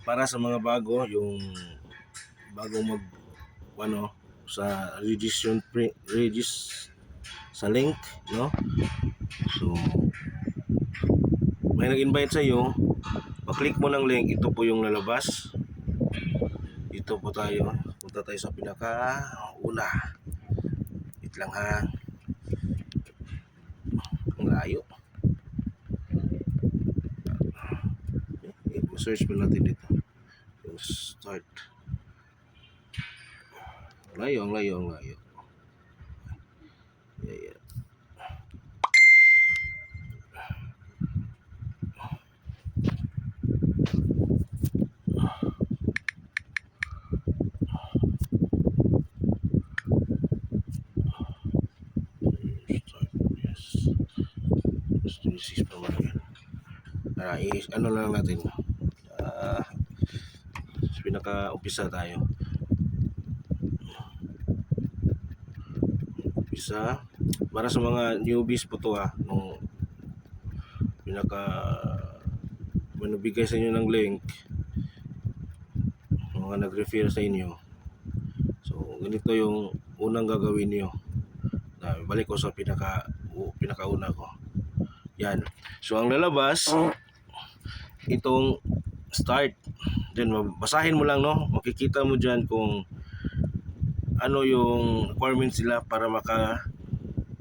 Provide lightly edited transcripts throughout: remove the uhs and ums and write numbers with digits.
para sa mga bago, yung bagong sa sa link, no? So may nag-invite sa iyo, pa-click mo ng link, ito po yung lalabas. Dito po tayo, punta tayo sa pinaka una. Wait lang ha. Ang layo. Search mo natin dito. Yung start. Ang layo. Yeah. Start, yes. 26 pa man yan. Ano lang natin. Pinaka-umpisa tayo. Umpisa. Para sa mga newbies po to ha. Nung manubigay sa inyo ng link, mga nag-refer sa inyo. So, ganito yung unang gagawin niyo. Balik ko sa pinakauna ko. Yan. So, ang lalabas, itong start. Then, basahin mo lang, no? Makikita mo dyan kung ano yung requirements nila para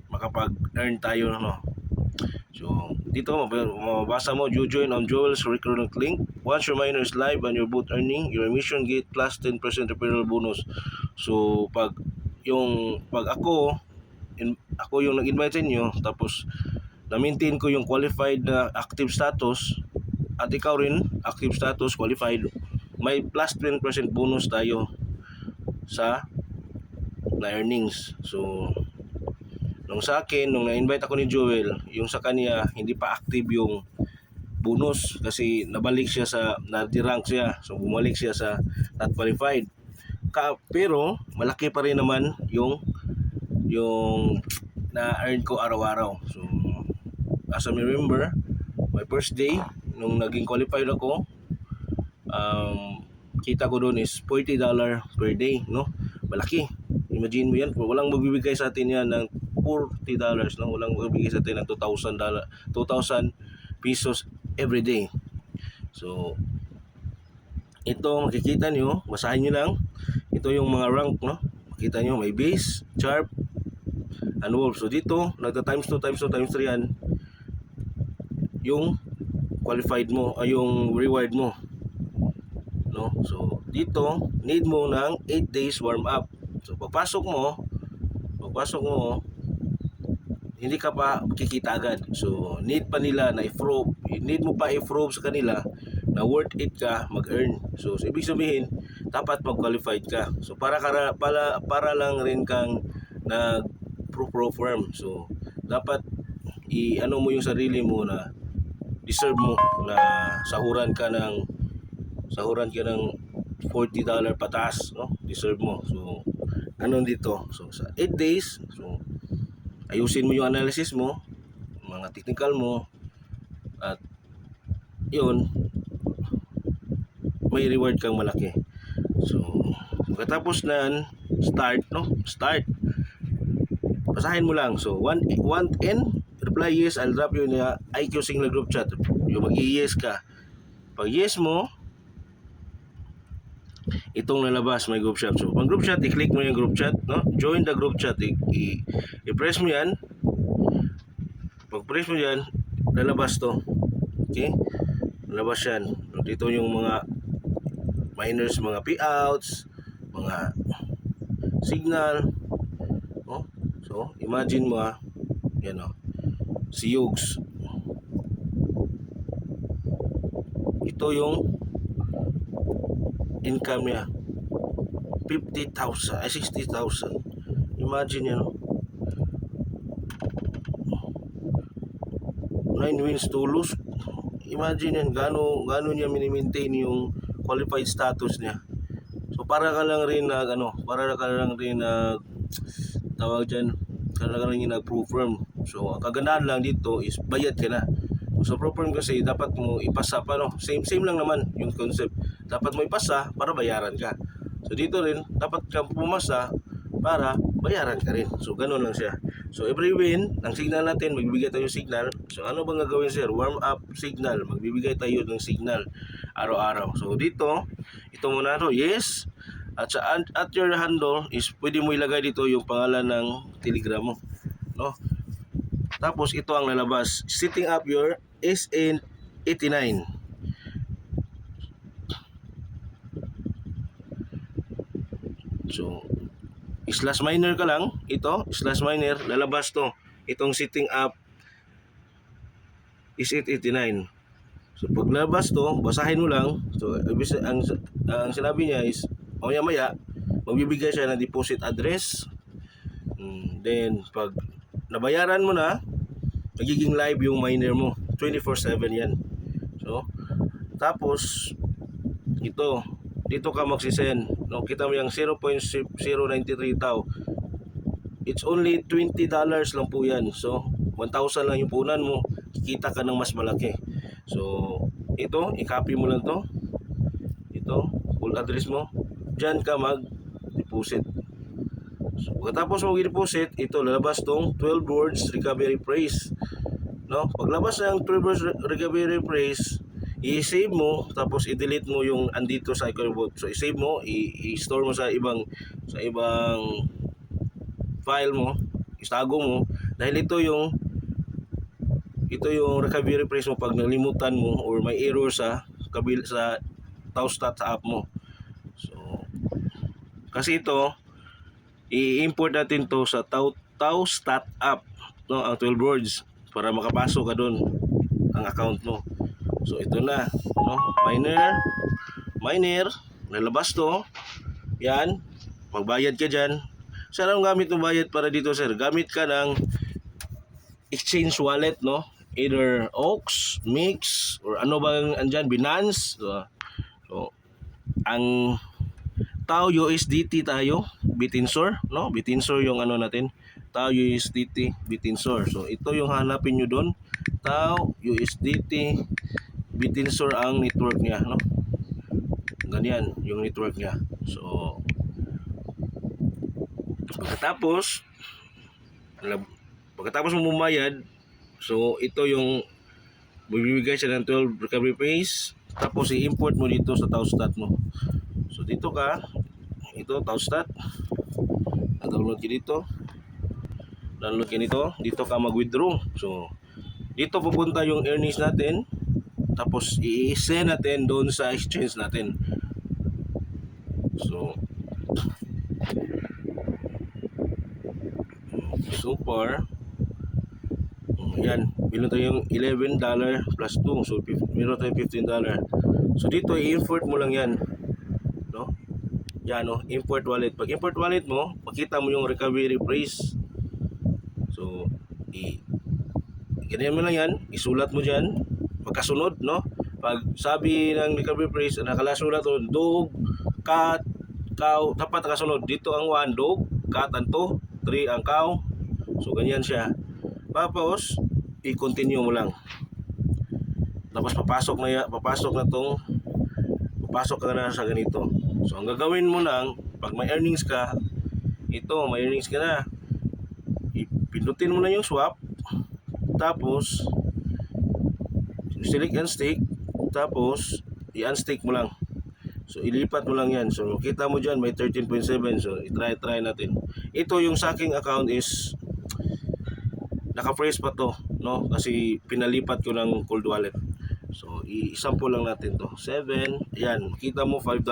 makapag-earn tayo, no? So, dito mabasa mo, you join on Joel's recruitment link. Once your minor is live and you're both earning, your emission gate plus 10% referral bonus. So, pag ako yung nag-invite sa inyo, tapos na-maintain ko yung qualified na active status, at ikaw rin, active status, qualified, may plus 10% bonus tayo sa na earnings. So, nung sa akin, nung na-invite ako ni Joel, yung sa kanya, hindi pa active yung bonus kasi nabalik siya na-derank siya. So, bumalik siya sa not qualified. Pero, malaki pa rin naman yung na-earn ko araw-araw. So, as I remember, my first day, nung naging qualified ako, kita ko doon is $40 per day, no? Malaki. Imagine mo yan, walang magbibigay sa atin yan ng $40, no? Walang magbibigay sa atin ng $2,000 pesos every day. So, ito makikita nyo, basahin nyo lang. Ito yung mga rank, no? Makita nyo, may base, sharp, and wolf. So, dito, nagta-times 2, times 3 yan. Yung qualified mo, ay yung reward mo, no? So, dito, need mo ng 8 days warm up. So, pagpasok mo, hindi ka pa kikita agad. So, need pa nila na i-prove. Need mo pa i-prove sa kanila na worth it ka mag-earn. So, ibig sabihin, dapat mag-qualified ka. So, para lang rin kang nag-perform. So, dapat i-ano mo yung sarili mo na deserve mo na sahuran ka ng $40 pataas, no? Deserve mo. So, ganun dito. So, sa 8 days, so, ayusin mo yung analysis mo, mga technical mo, at yun, may reward kang malaki. So, pagkatapos na start, no? Start. Basahin mo lang. So, 1N, reply yes, I'll drop you na IQ single group chat. Yung mag-yes ka. Pag yes mo, itong lalabas, may group chat. So, pag group chat, i-click mo yung group chat, no? Join the group chat. I-press mo yan. Pag press mo yan, lalabas to. Okay? Lalabas yan. Dito yung mga miners, mga payouts, mga signal. Oh? So, imagine mo yan si Yugs. Ito yung income niya. 50,000, 60,000. Imagine yan. 9 wins, 2 lose. Imagine yan, gaano niya mini-maintain yung qualified status niya. So, para ka lang rin tawag dyan, nag-perform. So, ang kagandahan lang dito is bayad ka na. So, perform kasi dapat mo ipasa pa, no? Same lang naman yung concept. dapat mo ipasa para bayaran ka. So dito rin, dapat kang pumasa para bayaran ka rin. So ganun lang siya. So every win, ang signal natin, magbibigay tayo ng signal. So ano bang gagawin sir? Warm up signal. Magbibigay tayo ng signal araw-araw. So dito, ito muna to, yes. At your handle is pwede mo ilagay dito yung pangalan ng Telegram mo. No? Tapos ito ang lalabas. Setting up your SN89. So slash minor ka lang, ito, slash minor, lalabas to. Itong setting up is 889. So pag lalabas to, basahin mo lang. So ang sinabi niya is, maya magbibigay siya ng deposit address. Then pag nabayaran mo na, magiging live yung miner mo. 24/7 yan. So, tapos ito, dito ka magsisend. No, kita mo yung 0.093 tao. It's only $20 lang po yan. So, 1,000 lang yung punan mo. Kikita ka ng mas malaki. So, ito, i-copy mo lang to. Ito, full address mo. Diyan ka mag-deposit. So, pagkatapos mo mag-deposit, ito, lalabas tong 12 words recovery phrase. No? Paglabas ng 12 words recovery phrase, i-save mo, tapos i-delete mo yung andito sa iCloud. So i-save mo, i-store mo sa ibang file mo, istago mo, dahil ito yung recovery phrase mo pag nalimutan mo or may error sa Taostat sa app mo. So kasi ito i-import natin to sa Taostat app, no, ang 12 words para makapasok ka doon ang account mo. So ito na, no? Miner, nalabas to. Yan, magbayad ka diyan. Sir, anong gamit mo bayad para dito, sir? Gamit ka ng exchange wallet, no? Either Ox, Mix, or ano bang andyan, Binance. So ang Tao USDT tayo, Bitinsor, no? Bitinsor yung ano natin. Tao USDT, Bitinsor. So ito yung hanapin nyo doon. Tao USDT, Bitinsor ang network niya, no? Ganyan yung network niya. So pagkatapos mo bumayad, so ito yung bibigay siya ng 12 recovery phrase, tapos i-import mo dito sa Taostat mo. So dito ka, ito Taostat, download ka dito, dito ka mag-withdraw. So dito pupunta yung earnings natin, tapos i-send natin doon sa exchange natin. So far, yan, meron tayong $11 plus 2, so meron tayong $15. So dito i-import mo lang yan, no? Yan, no, import wallet. Pag import wallet mo, makita mo yung recovery phrase. So ganyan mo lang yan, isulat mo dyan, magkasunod, no? Pag sabi ng recovery phrase, nakalasulat o dog, cat, cow, dapat nakasunod. Dito ang 1, dog, cat ang 2, 3 ang cow. So ganyan siya. Tapos i-continue mo lang. Tapos papasok ka na sa ganito. So ang gagawin mo lang, pag may earnings ka, may earnings ka na, ipindutin mo na yung swap, tapos select and stake, tapos i-unstake mo lang. So ilipat mo lang yan. So makita mo dyan may 13.7. So try natin. Ito yung sa aking account is naka-freeze pa to, no? Kasi pinalipat ko ng cold wallet. So i-sample lang natin to. 7, yan, makita mo $5.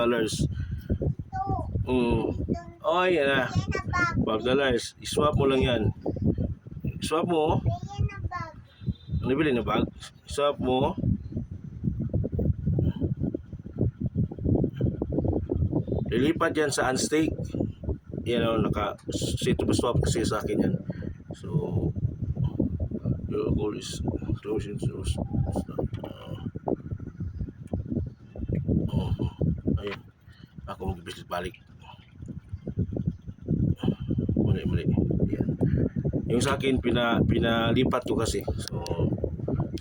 Oh, yan na. $5. I-swap mo lang yan. I-swap mo. Ano bilhin na bag? I-swap mo. Lilipat yan sa unstake. Yan o, naka-set to swap kasi sa akin yan. So your goal is closing source. Ayun, ako mag-visit balik. Muli. Yan. Yung sa akin pinalipat ko kasi. So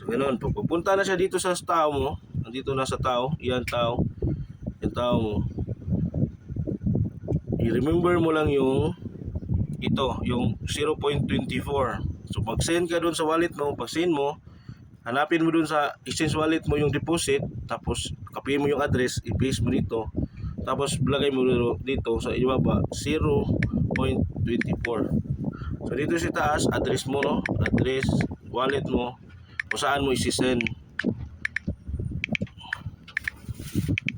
ganoon, pag pupunta na siya dito sa tao mo, nandito na sa tao, yan tao. yung tao mo, i-remember mo lang yung yung 0.24. So pag send ka doon sa wallet mo, pag send mo, hanapin mo doon sa exchange wallet mo yung deposit, tapos copy mo yung address, i-paste mo dito, tapos lagay mo dito sa ibaba 0.24. So dito sa taas, address mo, no? Address, wallet mo, kung saan mo isi-send.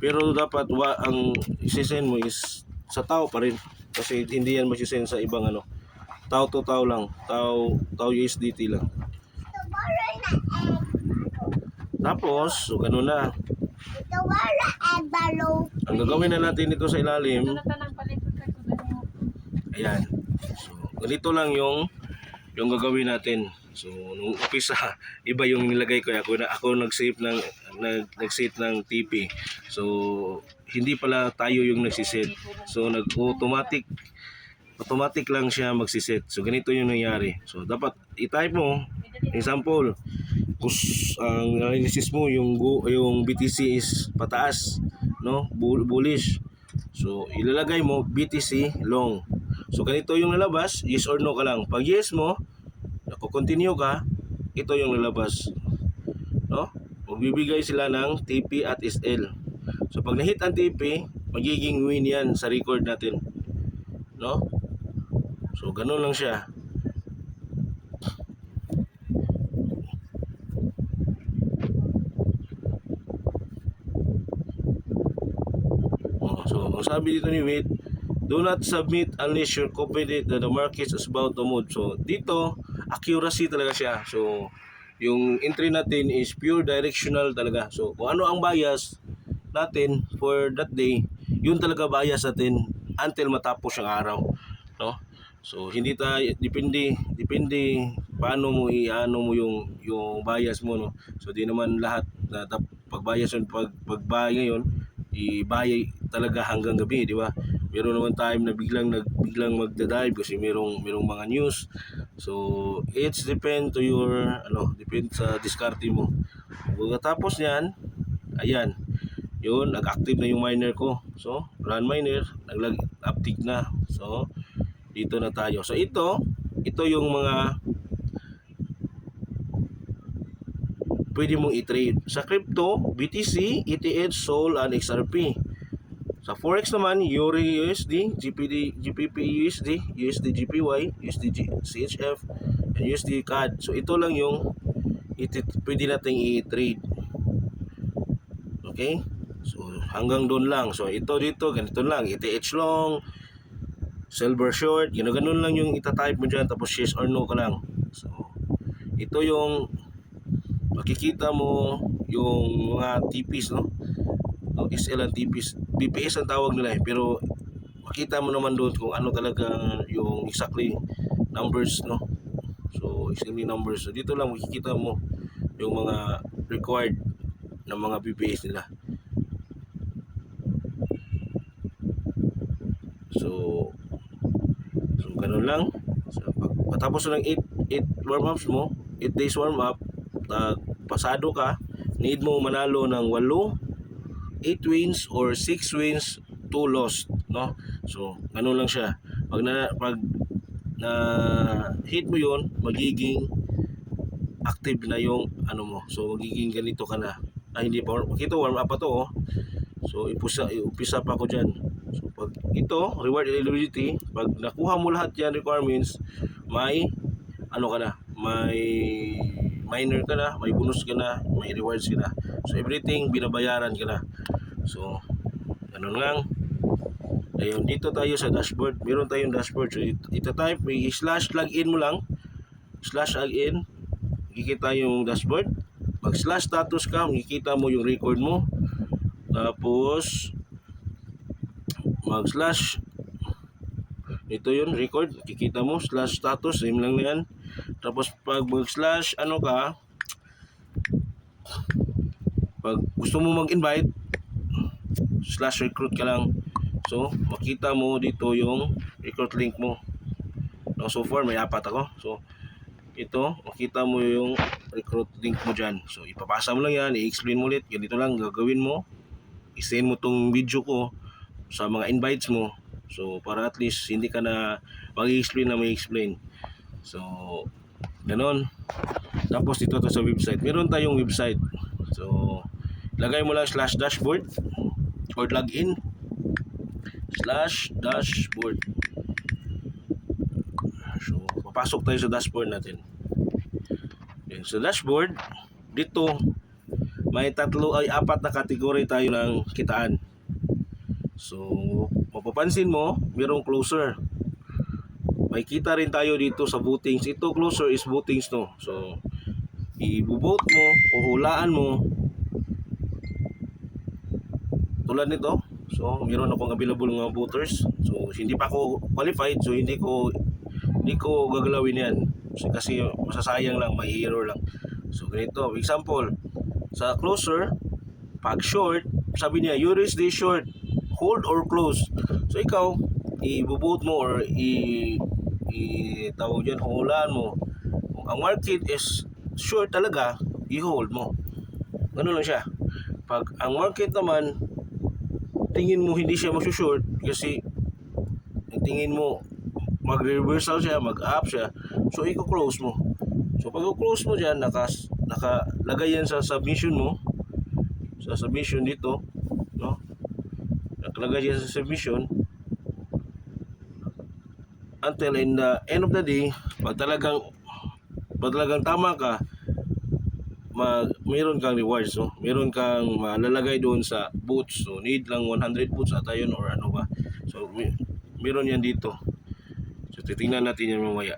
Pero dapat ang isi-send mo is sa tao pa rin. Kasi hindi yan mag-send sa ibang ano. Tao to tao lang. Tao USDT lang. Tapos, so ganun na. Ang gagawin na natin dito sa ilalim, ayan. So, ganito lang yung gagawin natin. So, nung umpisa, iba yung nilagay ko. Ako nag-save ng TP. So, hindi pala tayo yung nagsiset. So, automatic lang siya magsiset. So, ganito yung nangyari. So, dapat i-type mo, example, kung ang analysis mo yung BTC is pataas, no? Bullish. So, ilalagay mo BTC long. So, ganito yung lalabas, yes or no ka lang. Pag yes mo, continue ka, ito yung lalabas, no? Magbibigay sila ng TP at SL. So pag na-hit ang TP, magiging win yan sa record natin, no? So ganun lang siya. So ang sabi dito ni Wait, do not submit unless you're confident that the market is about to move. So dito, accuracy talaga siya. So yung entry natin is pure directional talaga. So kung ano ang bias natin for that day, yun talaga bias natin until matapos ang araw, no? So hindi tayo depende paano mo iano mo yung bias mo, no? So di naman lahat na pag bias yun, pag buy ngayon, i-buy talaga hanggang gabi, di ba? Meron naman time na biglang magda-dive kasi merong mga news. So it's depend to your depend sa diskarte mo. Pagkatapos niyan, ayan, yun, nag-active na yung miner ko. So run miner, nag-active na. So dito na tayo. So ito yung mga pwede mong i-trade sa crypto, BTC, ETH, SOL, and XRP. Sa Forex naman, Euri USD, GBP USD, USD GPY, USD CHF, and USD CAD. So ito lang yung pwede nating i-trade. Okay? So hanggang doon lang. So ito dito, ganito lang. ETH long, silver short, ganun lang yung ita-type mo dyan. Tapos yes or no ka lang. So ito yung makikita mo yung mga TPs, no? SL and TPs, BPS ang tawag nila pero makita mo naman doon kung ano talaga yung exactly numbers, no? So exactly numbers. So dito lang makikita mo yung mga required ng mga BPS nila. So ganun lang. So pagkatapos ng 8 warm-ups mo, 8 days warm-up, pasado ka, need mo manalo ng 8 wins or 6 wins, 2 lost, no? So ganun lang siya. Pag na hit mo yon, magiging active na yung ano mo. So magiging ganito ka na. Hindi pa warm up pa to, oh. So umpisa pa ako diyan. So pag ito reward eligibility, pag nakuha mo lahat yan requirements, may ka na, may miner ka na, may bonus ka na, may rewards ka na. So everything binabayaran ka na. So ganun lang. Ayun, dito tayo sa dashboard. Meron tayong dashboard. So ita-type, may slash login mo lang. Slash login, makikita yung dashboard. Pag slash status ka, makikita mo yung record mo. Tapos mag slash, ito yun, record, makikita mo, slash status, same lang na yan. Tapos pag mag slash pag gusto mo mag-invite, slash recruit ka lang. So makita mo dito yung recruit link mo. So far may 4 ako. So ito, makita mo yung recruit link mo dyan. So ipapasa mo lang yan, i-explain mo ulit, ganito lang gagawin mo. i-send mo tong video ko sa mga invites mo. So para at least hindi ka na mag-explain na may explain. So ganon. Tapos dito to sa website. Meron tayong website. So lagay mo lang /dashboard or login /dashboard. So papasok tayo sa dashboard natin. Yan, sa dashboard dito may apat na kategory tayo ng kitaan. So mapapansin mo, mayroong closer. May kita rin tayo dito sa votings. Ito closer is votings no. So i-vote mo o hulaan mo tulad nito. So mayroon akong available mga voters. So hindi pa ako qualified, so hindi ko gagalawin yan. Kasi masasayang lang, may error lang. So ganito, example, sa closer, pag short, sabi niya, you raise this short, hold or close. So ikaw, i-vote mo or tawag dyan, hulaan mo. Kung ang market is short talaga, i-hold mo. Ganun lang siya. Pag ang market naman, tingin mo hindi siya mag-short kasi tingin mo mag-reversal siya, mag-up siya, so i-close mo. So pag i-close mo dyan, nakalagay yan sa submission mo, sa submission dito, no? Nakalagay yan sa submission until in the end of the day, pag talagang tama ka, mayroon kang rewards, no? Mayroon kang malalagay doon sa boots. So need lang 100 boots ata yun or ano ba. So mayroon yan dito. So titingnan natin yan mamaya.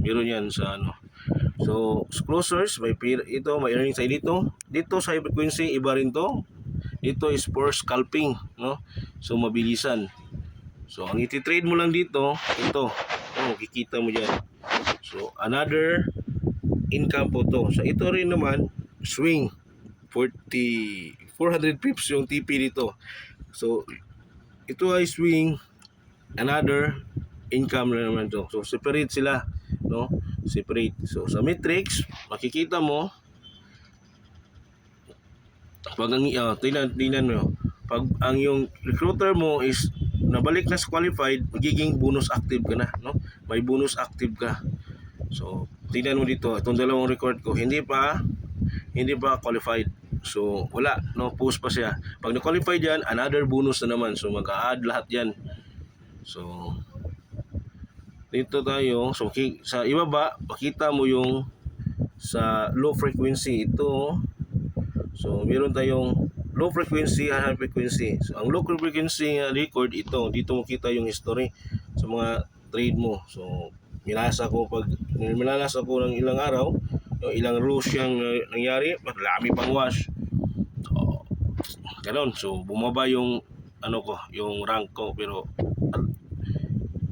Mayroon yan sa ano. So closers, may earning side dito. Dito sa high frequency, iba rin to. Dito is for scalping, no? So mabilisan. So ang iti-trade mo lang dito, ito. Oh, kikita mo diyan. So another income po to. So ito rin naman swing 400 pips yung TP dito. So ito ay swing, another income na naman to. So separate sila, no? Separate. So sa matrix makikita mo pag ang tingnan mo, pag ang yung recruiter mo is nabalik na sa qualified, magiging bonus active ka na, no? May bonus active ka. So tingnan mo dito, itong dalawang record ko, hindi pa qualified. So wala, no, post pa siya. Pag na-qualified yan, another bonus na naman. So mag-a-add lahat yan. So dito tayo, so sa ibaba, makita mo yung sa low frequency ito. So meron tayong low frequency and high frequency. So ang low frequency record ito, dito mo kita yung history sa mga trade mo. So minalasa ko ng ilang araw, yung ilang rows yung nangyari, marami pang wash. So ganoon. So bumaba yung ano ko, yung rank ko, pero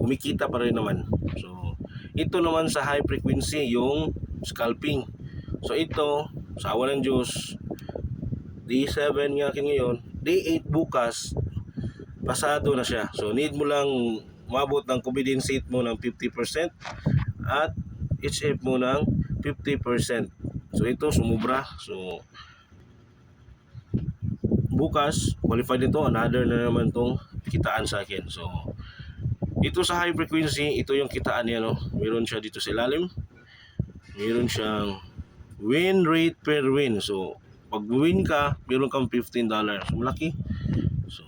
kumikita pa rin naman. So ito naman sa high frequency yung scalping. So ito sa awa ng Diyos, day 7 nga akin ngayon, day 8 bukas, pasado na siya. So need mo lang mabot ng confidence rate mo ng 50% at HF mo ng 50%. So ito sumubra. So bukas qualified ito, another na naman tong kitaan sa akin. So ito sa high frequency, ito yung kitaan niya, no? Meron siya dito sa ilalim. Meron siyang win rate per win. So pag win ka, meron kang $15. So malaki. So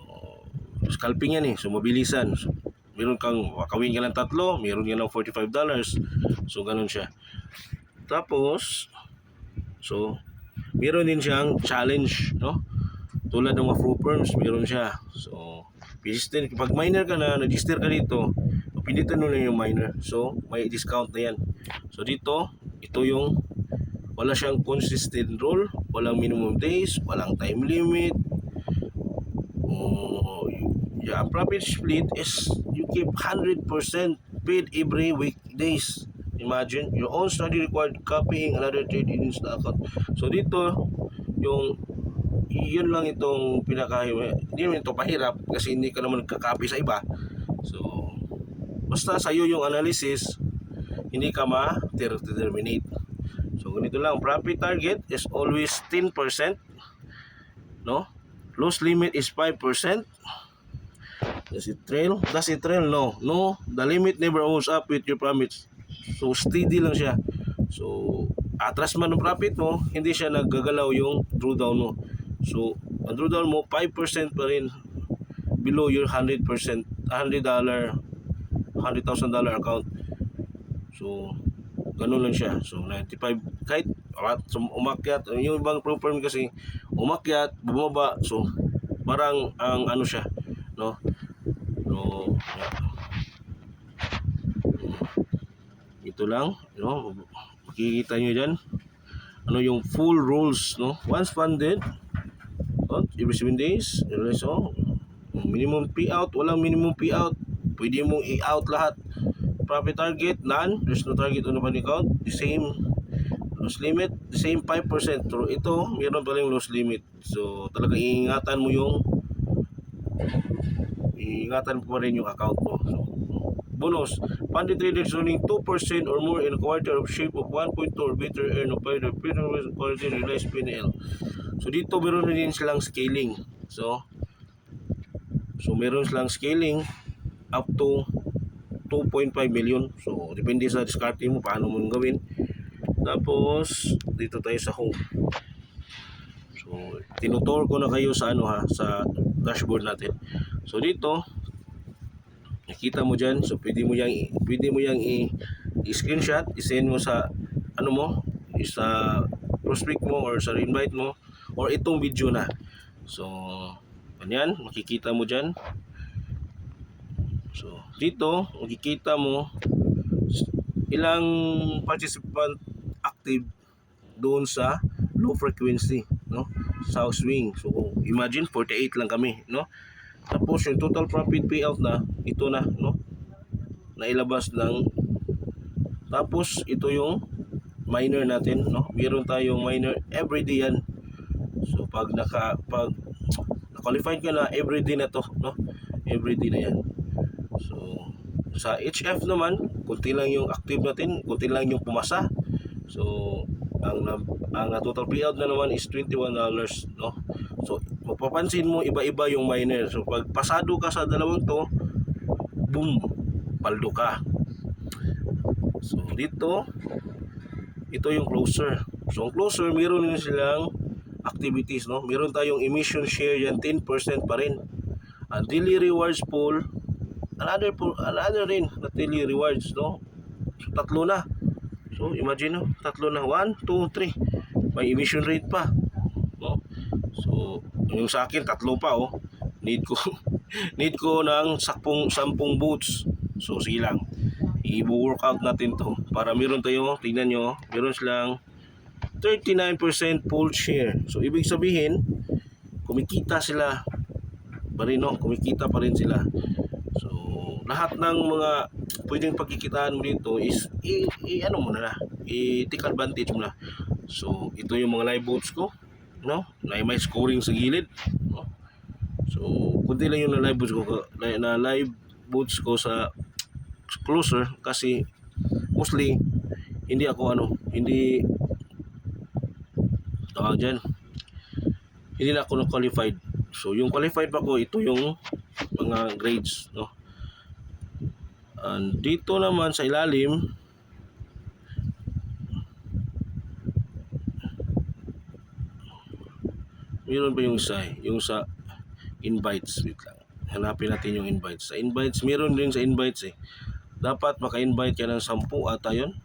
scalping yan eh. So mabilisan. So meron kang makawin ka ng 3, meron ka ng $45. So ganun siya. Tapos so meron din siyang challenge, no? Tulad ng mga pro firms, meron siya. So persistent, pag miner ka na, register ka dito, pinitin mo lang yung miner. So may discount na yan. So dito, ito yung wala siyang consistent rule, walang minimum days, walang time limit. Yeah, profit split is you keep 100% paid every weekdays. Imagine, your own study required copying another trade in the account. So dito, yun lang itong hindi naman ito pahirap kasi hindi ka naman kakopy sa iba. So basta sa'yo yung analysis, hindi ka ma-terminate. So ganito lang, profit target is always 10%, no? loss limit is 5%. Does it trail? Does it trail? No. No, the limit never goes up with your profits. So steady lang siya. So atras man ang profit mo, hindi siya naggagalaw yung drawdown mo. So ang drawdown mo 5% pa rin below your $100, $100, $100,000 account. So ganun lang siya. So 95 kahit umakyat, yung ibang pro firm kasi umakyat, bumaba. So parang ang ano siya, no? So ito lang, no? Makikita nyo dyan ano yung full rules, no? Once funded, every 7 days, so minimum payout, walang minimum payout, pwede mong i-out lahat. Profit target, none, there's no target on the funding account, the same loss limit, the same 5%. Pero ito, meron pa rin loss limit. So talaga iingatan mo pa rin yung account mo. So, bonus, funded traders earning 2% or more in a quarter of shape of 1.2 or better earn of the quality realized PNL. So dito meron na din silang scaling. So meron silang scaling up to 2.5 million. So depende sa diskarte mo paano mo gawin. Tapos dito tayo sa home. So tinutur ko na kayo sa sa dashboard natin. So dito nakita mo dyan, so pwede mo yang i-screenshot, i-send mo sa sa prospect mo or sa invite mo or itong video na. So ganyan, makikita mo dyan. So dito makikita mo ilang participant active doon sa low frequency, no? Sa swing. So imagine 48 lang kami, no? Tapos yung total profit payout na ito na, no? Nailabas ng. Tapos ito yung miner natin, no? Meron tayong miner everyday yan. So pag na-qualified ka na, everyday na to, no? Everyday na yan. So sa HF naman, kunti lang yung active natin, kunti lang yung pumasa. So ang total payout na naman is $21, no? So mapapansin mo iba-iba yung miner. So pag pasado ka sa dalawang to, boom, paldo ka. So dito, ito yung closer. So ang closer, meron din silang activities, no? Meron tayong emission share yan, 10% pa rin. Ang daily rewards pool, another rin na daily rewards, no? So tatlo na. So imagine, no? Tatlo na, 1, 2, 3. May emission rate pa, no? So yung sa akin tatlo pa, oh. Need ko ng 10 boots. So sige lang, i-workout natin to para meron tayo, tingnan nyo, meron silang 39% pool share. So ibig sabihin kumikita sila pa rin, no? Kumikita pa rin sila. So lahat ng mga pwedeng pagkikitaan mo dito is ano mo na, i-take advantage mo na. So ito yung mga live boats ko, no? Na may scoring sa gilid, no? So kunti lang yung live boats ko sa closer kasi mostly hindi ako hindi tawag dyan, hindi na ako na-qualified. So yung qualified pa ko, ito yung mga grades, no? And dito naman sa ilalim, meron pa yung sa invites. Wait lang, hanapin natin yung invites. Sa invites, meron din sa invites dapat maka-invite ka ng 10 ata yun.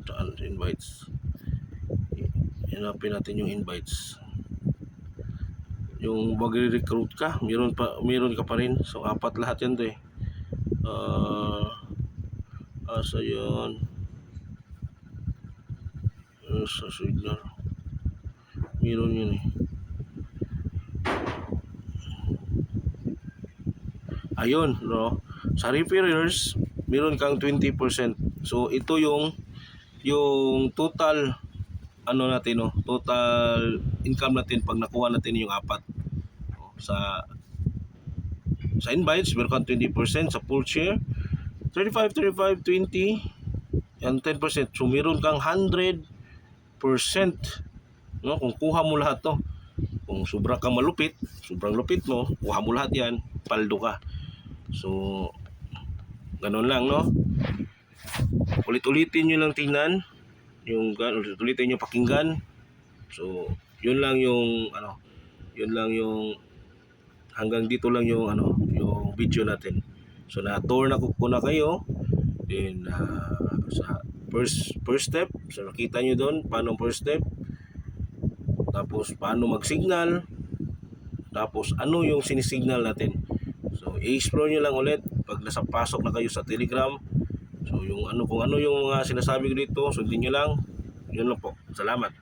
Saan sa invites? Hanapin natin yung invites. Yung mag-recruit ka, meron ka pa rin. So 4 lahat yan to, asa yun, sa signal meron yun ayun, no? Sa referrers meron kang 20%. So ito yung total natin, no? Total income natin pag nakuha natin yung 4. Sa invites meron kang 20%, sa pool share 35, 20 and 10%. So meron kang 100%, no? Kung kuha mo lahat to, Kung sobra kang malupit, sobrang lupit mo, kuha mo lahat yan, paldo ka. So, ganun lang, no? Ulit-ulitin nyo lang tingnan, ulit-ulitin nyo pakinggan. So, yun lang yung, yun lang yung, hanggang dito lang yung, yung video natin. So, na-tour na ko na kayo. Then, sa first step, so nakita nyo doon, paano first step. Tapos, paano mag-signal. Tapos, ano yung sinisignal natin. So, i-explore nyo lang ulit pag nasa pasok na kayo sa Telegram. So, yung kung ano yung mga sinasabi ko dito, sundin nyo lang. Yun lang po. Salamat.